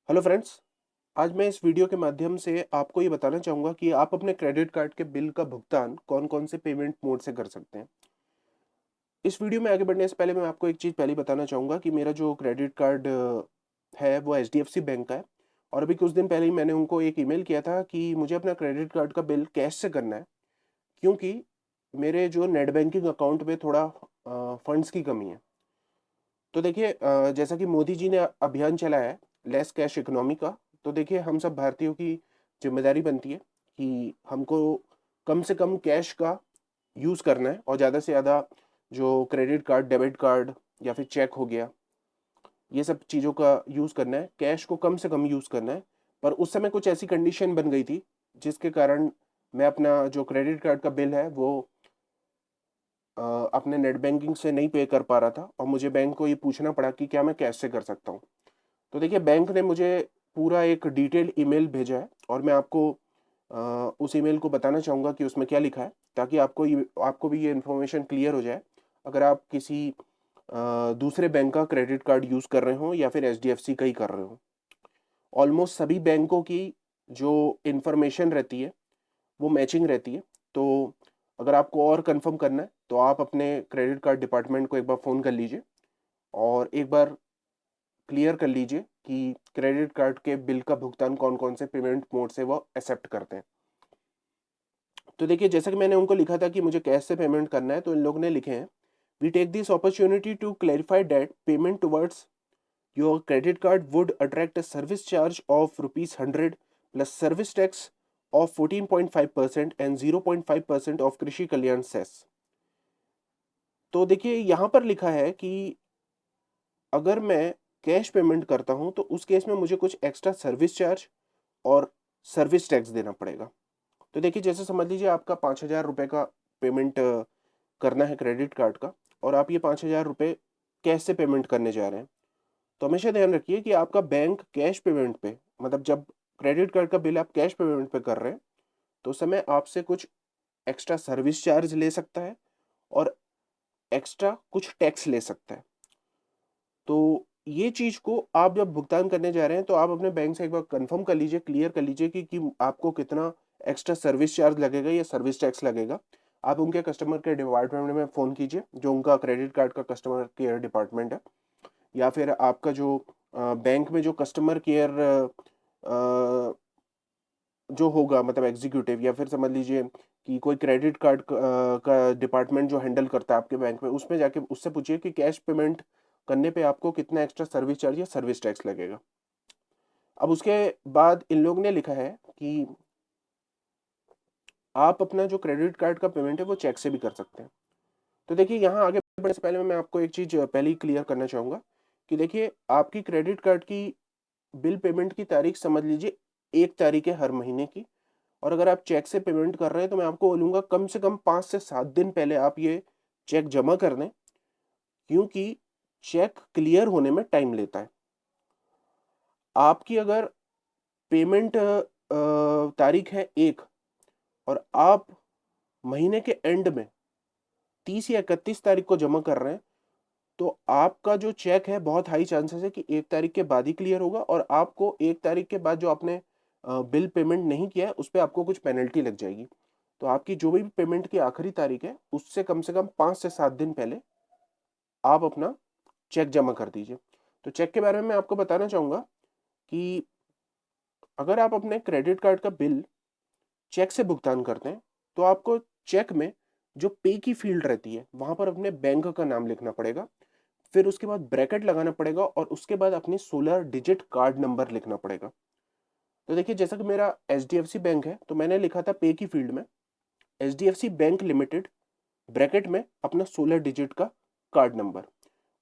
Hello friends. आज मैं इस वीडियो के माध्यम से आपको ये बताना चाहूँगा कि आप अपने क्रेडिट कार्ड के बिल का भुगतान कौन-कौन से पेमेंट मोड से कर सकते हैं। इस वीडियो में आगे बढ़ने से पहले मैं आपको एक चीज़ पहले बताना चाहूँगा कि मेरा जो क्रेडिट कार्ड है वो एचडीएफसी बैंक का है और अभी कुछ दिन पहले ही मैंने उनको एक ईमेल किया था कि मुझे अपना क्रेडिट कार्ड का बिल कैश से करना है, क्योंकि मेरे जो नेट बैंकिंग अकाउंट में थोड़ा फंड्स की कमी है। तो देखिए जैसा कि मोदी जी ने अभियान चलाया है लेस कैश इकोनॉमी का, तो देखिए हम सब भारतीयों की ज़िम्मेदारी बनती है कि हमको कम से कम कैश का यूज़ करना है और ज़्यादा से ज़्यादा जो क्रेडिट कार्ड, डेबिट कार्ड या फिर चेक हो गया, ये सब चीज़ों का यूज़ करना है, कैश को कम से कम यूज़ करना है। पर उस समय कुछ ऐसी कंडीशन बन गई थी, जिसके कारण मैं अपना जो क्रेडिट कार्ड का बिल है वो अ, अपने नेट बैंकिंग से नहीं पे कर पा रहा था और मुझे बैंक को ये पूछना पड़ा कि क्या मैं कैश से कर सकता हूँ। तो देखिए बैंक ने मुझे पूरा एक डिटेल्ड ईमेल भेजा है और मैं आपको उस ईमेल को बताना चाहूँगा कि उसमें क्या लिखा है, ताकि आपको भी ये इन्फॉर्मेशन क्लियर हो जाए अगर आप किसी दूसरे बैंक का क्रेडिट कार्ड यूज़ कर रहे हो या फिर एचडीएफसी का ही कर रहे हो। ऑलमोस्ट सभी बैंकों की जो इन्फॉर्मेशन रहती है वो मैचिंग रहती है। तो अगर आपको और कंफर्म करना है तो आप अपने क्रेडिट कार्ड डिपार्टमेंट को एक बार फ़ोन कर लीजिए और एक बार क्लियर कर लीजिए कि क्रेडिट कार्ड के बिल का भुगतान कौन-कौन से पेमेंट मोड से वो एक्सेप्ट करते हैं। तो देखिए जैसा कि मैंने उनको लिखा था कि मुझे कैश से पेमेंट करना है, तो इन लोगों ने लिखे हैं, we take this opportunity to clarify that payment towards your credit card would attract a service charge of rupees 100 plus service tax of 14.5% and 0.5% of Krishi Kalyan cess. तो देखिए यहाँ पर लिखा है कि अगर मैं कैश पेमेंट करता हूँ तो उस केस में मुझे कुछ एक्स्ट्रा सर्विस चार्ज और सर्विस टैक्स देना पड़ेगा। तो देखिए जैसे समझ लीजिए आपका 5,000 रुपए का पेमेंट करना है क्रेडिट कार्ड का और आप ये 5,000 रुपए कैश से पेमेंट करने जा रहे हैं। तो हमेशा ध्यान रखिए कि आपका बैंक कैश पेमेंट पे, मतलब जब क्रेडिट कार्ड का बिल आप कैश पेमेंट पे कर रहे हैं, तो उस समय आपसे कुछ एक्स्ट्रा सर्विस चार्ज ले सकता है और एक्स्ट्रा कुछ टैक्स ले सकता है। तो ये चीज़ को आप जब भुगतान करने जा रहे हैं, तो आप अपने बैंक से एक बार कन्फर्म कर लीजिए, क्लियर कर लीजिए कि आपको कितना एक्स्ट्रा सर्विस चार्ज लगेगा या सर्विस टैक्स लगेगा। आप उनके कस्टमर केयर डिपार्टमेंट में फ़ोन कीजिए, जो उनका क्रेडिट कार्ड का कस्टमर केयर डिपार्टमेंट है, या फिर आपका जो बैंक में जो कस्टमर केयर जो होगा, मतलब एग्जीक्यूटिव, या फिर समझ लीजिए कि कोई क्रेडिट कार्ड का डिपार्टमेंट जो हैंडल करता है आपके बैंक में, उसमें जाके उससे पूछिए कि कैश पेमेंट करने पे आपको कितना एक्स्ट्रा सर्विस चार्ज या सर्विस टैक्स लगेगा। अब उसके बाद इन लोग ने लिखा है कि आप अपना जो क्रेडिट कार्ड का पेमेंट है वो चेक से भी कर सकते हैं। तो देखिए यहाँ आगे बढ़ने से पहले मैं आपको एक चीज़ पहले ही क्लियर करना चाहूँगा कि देखिए आपकी क्रेडिट कार्ड की बिल पेमेंट की तारीख समझ लीजिए 1 तारीख है हर महीने की, और अगर आप चेक से पेमेंट कर रहे हैं तो मैं आपको बोलूँगा कम से कम 5 से 7 दिन पहले आप ये चेक जमा कर दें, क्योंकि चेक क्लियर होने में टाइम लेता है। आपकी अगर पेमेंट तारीख है 1 और आप महीने के एंड में 30 या 31 तारीख को जमा कर रहे हैं, तो आपका जो चेक है बहुत हाई चांसेस है कि 1 तारीख के बाद ही क्लियर होगा और आपको 1 तारीख के बाद जो आपने बिल पेमेंट नहीं किया है, उसपे आपको कुछ पेनल्टी लग जाएगी। तो आपकी जो भी पेमेंट की आखिरी तारीख है, उससे कम से कम 5 से 7 दिन पहले आप अपना चेक जमा कर दीजिए। तो चेक के बारे में मैं आपको बताना चाहूँगा कि अगर आप अपने क्रेडिट कार्ड का बिल चेक से भुगतान करते हैं, तो आपको चेक में जो पे की फ़ील्ड रहती है, वहाँ पर अपने बैंक का नाम लिखना पड़ेगा। फिर उसके बाद ब्रैकेट लगाना पड़ेगा और उसके बाद अपनी 16 डिजिट कार्ड नंबर लिखना पड़ेगा। तो देखिए जैसा कि मेरा एचडीएफसी बैंक है, तो मैंने लिखा था पे की फ़ील्ड में एचडीएफसी बैंक लिमिटेड ब्रैकेट में अपना 16 डिजिट का कार्ड नंबर।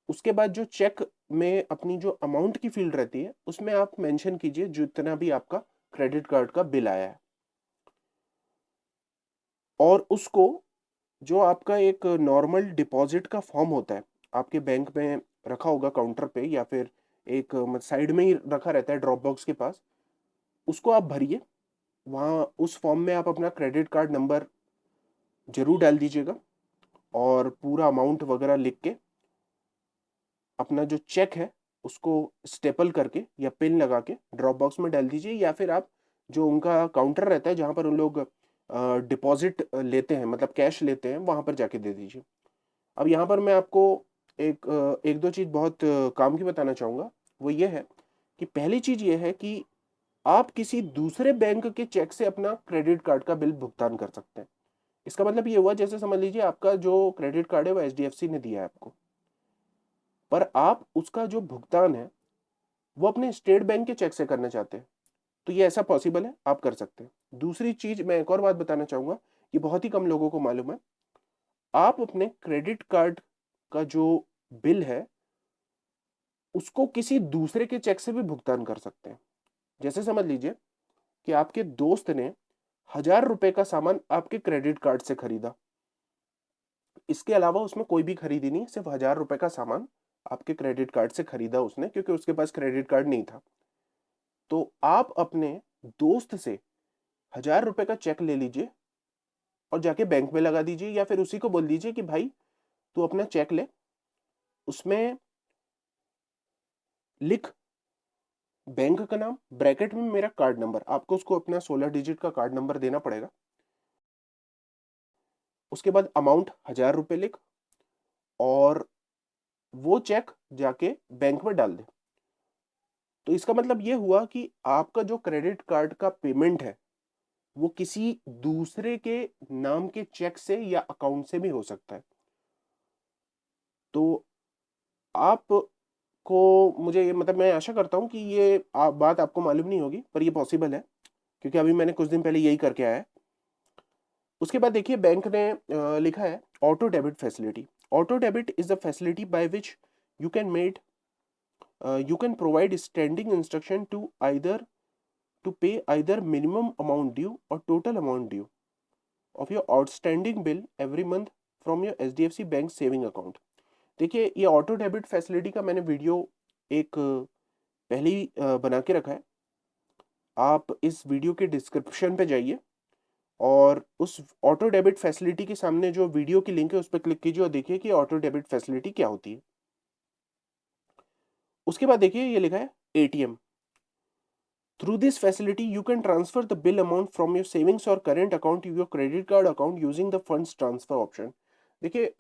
उसके बाद जो चेक में अपनी जो अमाउंट की फ़ील्ड रहती है, उसमें आप मेंशन कीजिए जितना भी आपका क्रेडिट कार्ड का बिल आया है। और उसको, जो आपका एक नॉर्मल डिपॉज़िट का फॉर्म होता है, आपके बैंक में रखा होगा काउंटर पे या फिर एक साइड में ही रखा रहता है ड्रॉप बॉक्स के पास, उसको आप भरिए। वहाँ उस फॉर्म में आप अपना क्रेडिट कार्ड नंबर ज़रूर डाल दीजिएगा और पूरा अमाउंट वगैरह लिख के अपना जो चेक है उसको स्टेपल करके या पिन लगा के ड्रॉप बॉक्स में डाल दीजिए, या फिर आप जो उनका काउंटर रहता है जहाँ पर उन लोग डिपॉजिट लेते हैं, मतलब कैश लेते हैं, वहाँ पर जाके दे दीजिए। अब यहाँ पर मैं आपको एक दो चीज़ बहुत काम की बताना चाहूँगा। वो ये है कि पहली चीज़ ये है कि आप किसी दूसरे बैंक के चेक से अपना क्रेडिट कार्ड का बिल भुगतान कर सकते हैं। इसका मतलब ये हुआ, जैसे समझ लीजिए आपका जो क्रेडिट कार्ड है वो एचडीएफसी ने दिया है आपको, पर आप उसका जो भुगतान है वो अपने स्टेट बैंक के चेक से करना चाहते हैं, तो ये ऐसा पॉसिबल है, आप कर सकते हैं। दूसरी चीज मैं एक और बात बताना चाहूंगा, ये बहुत ही कम लोगों को मालूम है। आप अपने क्रेडिट कार्ड का जो बिल है उसको किसी दूसरे के चेक से भी भुगतान कर सकते हैं। जैसे समझ लीजिए कि आपके दोस्त ने 1,000 रुपए का सामान आपके क्रेडिट कार्ड से खरीदा, इसके अलावा उसमें कोई भी खरीदी नहीं, सिर्फ 1,000 रुपए का सामान आपके क्रेडिट कार्ड से खरीदा उसने, क्योंकि उसके पास क्रेडिट कार्ड नहीं था। तो आप अपने दोस्त से 1,000 रुपए का चेक ले लीजिए और जाके बैंक में लगा दीजिए, या फिर उसी को बोल दीजिए कि भाई तू अपना चेक ले, उसमें लिख बैंक का नाम, ब्रैकेट में मेरा कार्ड नंबर, आपको उसको अपना 16 डिजिट का कार्ड नंबर देना पड़ेगा। उसके बाद अमाउंट 1,000 रुपए लिख और वो चेक जाके बैंक में डाल दे। तो इसका मतलब ये हुआ कि आपका जो क्रेडिट कार्ड का पेमेंट है वो किसी दूसरे के नाम के चेक से या अकाउंट से भी हो सकता है। तो आप को मुझे ये, मतलब मैं आशा करता हूँ कि ये बात आपको मालूम नहीं होगी, पर ये पॉसिबल है, क्योंकि अभी मैंने कुछ दिन पहले यही करके आया है। उसके बाद देखिए बैंक ने लिखा है auto debit facility. Auto debit is the facility by which you can made you can provide standing instruction to either to pay either minimum amount due or total amount due of your outstanding bill every month from your HDFC bank saving account. देखिए ये auto debit facility का मैंने video एक पहले ही बना के रखा है। आप इस वीडियो के डिस्क्रिप्शन पे जाइए और उस ऑटो डेबिट फैसिलिटी के सामने जो वीडियो की लिंक है उस पर क्लिक कीजिए और देखिए कि ऑटो डेबिट फैसिलिटी क्या होती है। उसके बाद देखिए ये लिखा है ATM. Through this facility, you can transfer the bill amount from your savings or current account to your credit card account using the funds transfer option। देखिए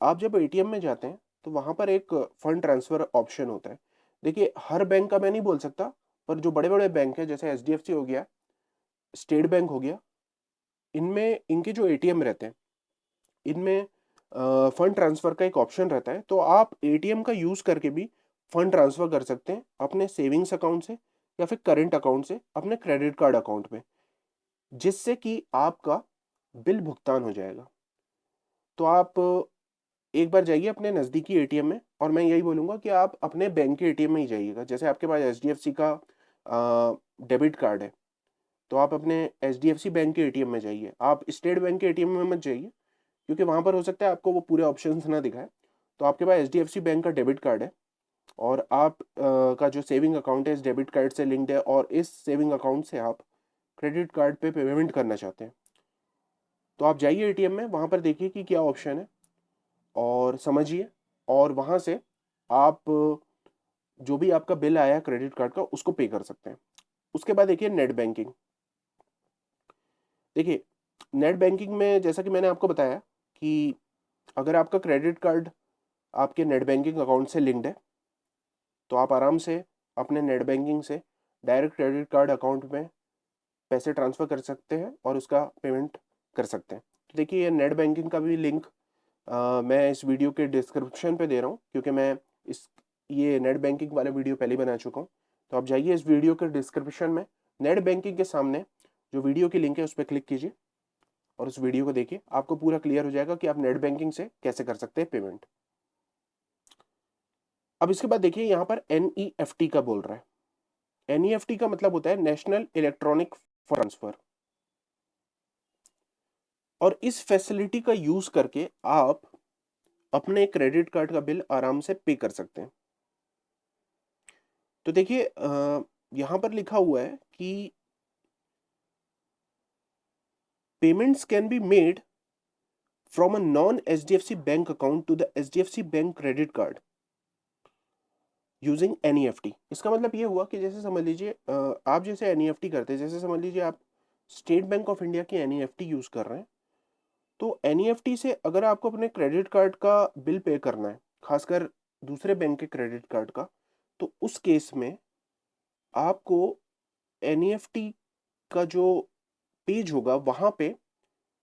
आप जब एटीएम में जाते हैं तो वहाँ पर एक फंड ट्रांसफर ऑप्शन होता है। देखिए हर बैंक का मैं नहीं बोल सकता, पर जो बड़े बड़े बैंक हैं जैसे एचडीएफसी हो गया, स्टेट बैंक हो गया, इनमें इनके जो एटीएम रहते हैं इनमें फंड ट्रांसफर का एक ऑप्शन रहता है। तो आप एटीएम का यूज़ करके भी फंड ट्रांसफर कर सकते हैं अपने सेविंग्स अकाउंट से या फिर करेंट अकाउंट से अपने क्रेडिट कार्ड अकाउंट में, जिससे कि आपका बिल भुगतान हो जाएगा। तो आप एक बार जाइए अपने नज़दीकी एटीएम में, और मैं यही बोलूँगा कि आप अपने बैंक के एटीएम में ही जाइएगा। जैसे आपके पास एचडीएफसी का डेबिट कार्ड है तो आप अपने एचडीएफसी बैंक के एटीएम में जाइए, आप स्टेट बैंक के एटीएम में मत जाइए, क्योंकि वहाँ पर हो सकता है आपको वो पूरे ऑप्शंस ना दिखाए। तो आपके पास एचडीएफसी बैंक का डेबिट कार्ड है और आप का जो सेविंग अकाउंट है इस डेबिट कार्ड से लिंक्ड है, और इस सेविंग अकाउंट से आप क्रेडिट कार्ड पे पेमेंट करना चाहते हैं, तो आप जाइए एटीएम में, वहाँ पर देखिए कि क्या ऑप्शन है और समझिए, और वहाँ से आप जो भी आपका बिल आया है क्रेडिट कार्ड का उसको पे कर सकते हैं। उसके बाद देखिए नेट बैंकिंग। देखिए नेट बैंकिंग में जैसा कि मैंने आपको बताया कि अगर आपका क्रेडिट कार्ड आपके नेट बैंकिंग अकाउंट से लिंक्ड है तो आप आराम से अपने नेट बैंकिंग से डायरेक्ट क्रेडिट कार्ड अकाउंट में पैसे ट्रांसफ़र कर सकते हैं और उसका पेमेंट कर सकते हैं। तो देखिए ये नेट बैंकिंग का भी लिंक मैं इस वीडियो के डिस्क्रिप्शन पे दे रहा हूँ, क्योंकि मैं इस ये नेट बैंकिंग वाला वीडियो पहले ही बना चुका हूँ। तो आप जाइए इस वीडियो के डिस्क्रिप्शन में नेट बैंकिंग के सामने जो वीडियो की लिंक है उस पर क्लिक कीजिए और उस वीडियो को देखिए, आपको पूरा क्लियर हो जाएगा कि आप नेट बैंकिंग से कैसे कर सकते हैं पेमेंट। अब इसके बाद देखिए यहाँ पर एनईएफटी का बोल रहा है। एनईएफटी का मतलब होता है नेशनल इलेक्ट्रॉनिक ट्रांसफर, और इस फैसिलिटी का यूज करके आप अपने क्रेडिट कार्ड का बिल आराम से पे कर सकते हैं। तो देखिए यहां पर लिखा हुआ है कि payments can be made from a non HDFC bank account to the HDFC bank credit card. Using NEFT. इसका मतलब ये हुआ कि जैसे समझ लीजिए आप जैसे एनईएफटी करते हैं, जैसे समझ लीजिए आप स्टेट बैंक ऑफ इंडिया की एनईएफटी यूज़ कर रहे हैं, तो एनईएफटी से अगर आपको अपने क्रेडिट कार्ड का बिल पे करना है, खासकर दूसरे बैंक के क्रेडिट कार्ड का, तो उस केस में आपको एनईएफटी का जो पेज होगा वहाँ पे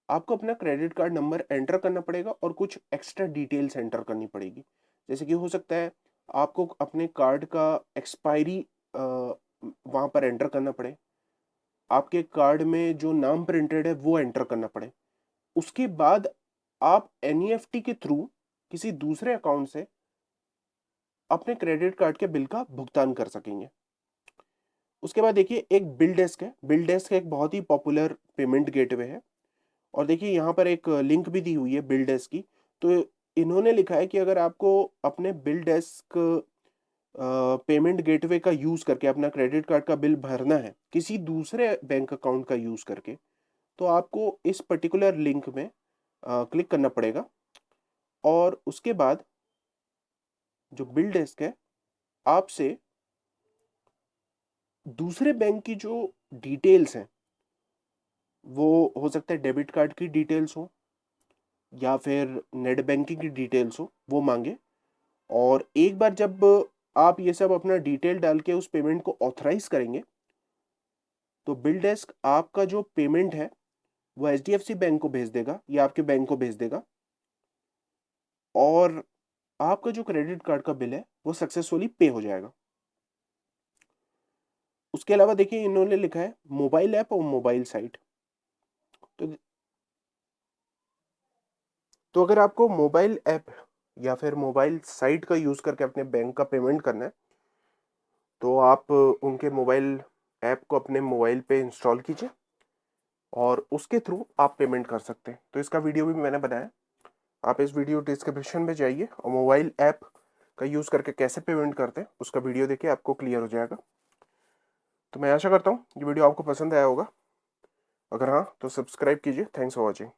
आपको अपना क्रेडिट कार्ड नंबर एंटर करना पड़ेगा और कुछ एक्स्ट्रा डिटेल्स एंटर करनी पड़ेगी। जैसे कि हो सकता है आपको अपने कार्ड का एक्सपायरी वहाँ पर एंटर करना पड़े, आपके कार्ड में जो नाम प्रिंटेड है वो एंटर करना पड़े। उसके बाद आप एनईएफटी के थ्रू किसी दूसरे अकाउंट से अपने क्रेडिट कार्ड के बिल का भुगतान कर सकेंगे। उसके बाद देखिए एक बिल डेस्क है। बिल डेस्क एक बहुत ही पॉपुलर पेमेंट गेटवे है और देखिए यहाँ पर एक लिंक भी दी हुई है बिल डेस्क की। तो इन्होंने लिखा है कि अगर आपको अपने बिल डेस्क पेमेंट गेटवे का यूज़ करके अपना क्रेडिट कार्ड का बिल भरना है किसी दूसरे बैंक अकाउंट का यूज़ करके, तो आपको इस पर्टिकुलर लिंक में क्लिक करना पड़ेगा और उसके बाद जो बिल डेस्क है आपसे दूसरे बैंक की जो डिटेल्स हैं, वो हो सकता है डेबिट कार्ड की डिटेल्स हो या फिर नेट बैंकिंग की डिटेल्स हो, वो मांगे। और एक बार जब आप ये सब अपना डिटेल डाल के उस पेमेंट को ऑथराइज करेंगे, तो बिल डेस्क आपका जो पेमेंट है वो एचडीएफसी बैंक को भेज देगा या आपके बैंक को भेज देगा और आपका जो क्रेडिट कार्ड का बिल है वो सक्सेसफुली पे हो जाएगा। उसके अलावा देखिए इन्होंने लिखा है मोबाइल ऐप और मोबाइल साइट। तो अगर आपको मोबाइल ऐप या फिर मोबाइल साइट का यूज़ करके अपने बैंक का पेमेंट करना है, तो आप उनके मोबाइल ऐप को अपने मोबाइल पे इंस्टॉल कीजिए और उसके थ्रू आप पेमेंट कर सकते हैं। तो इसका वीडियो भी मैंने बनाया, आप इस वीडियो डिस्क्रिप्शन में जाइए और मोबाइल ऐप का यूज़ करके कैसे पेमेंट करते हैं उसका वीडियो देखिए, आपको क्लियर हो जाएगा। तो मैं आशा करता हूँ ये वीडियो आपको पसंद आया होगा। अगर हाँ तो सब्सक्राइब कीजिए। Thanks for watching.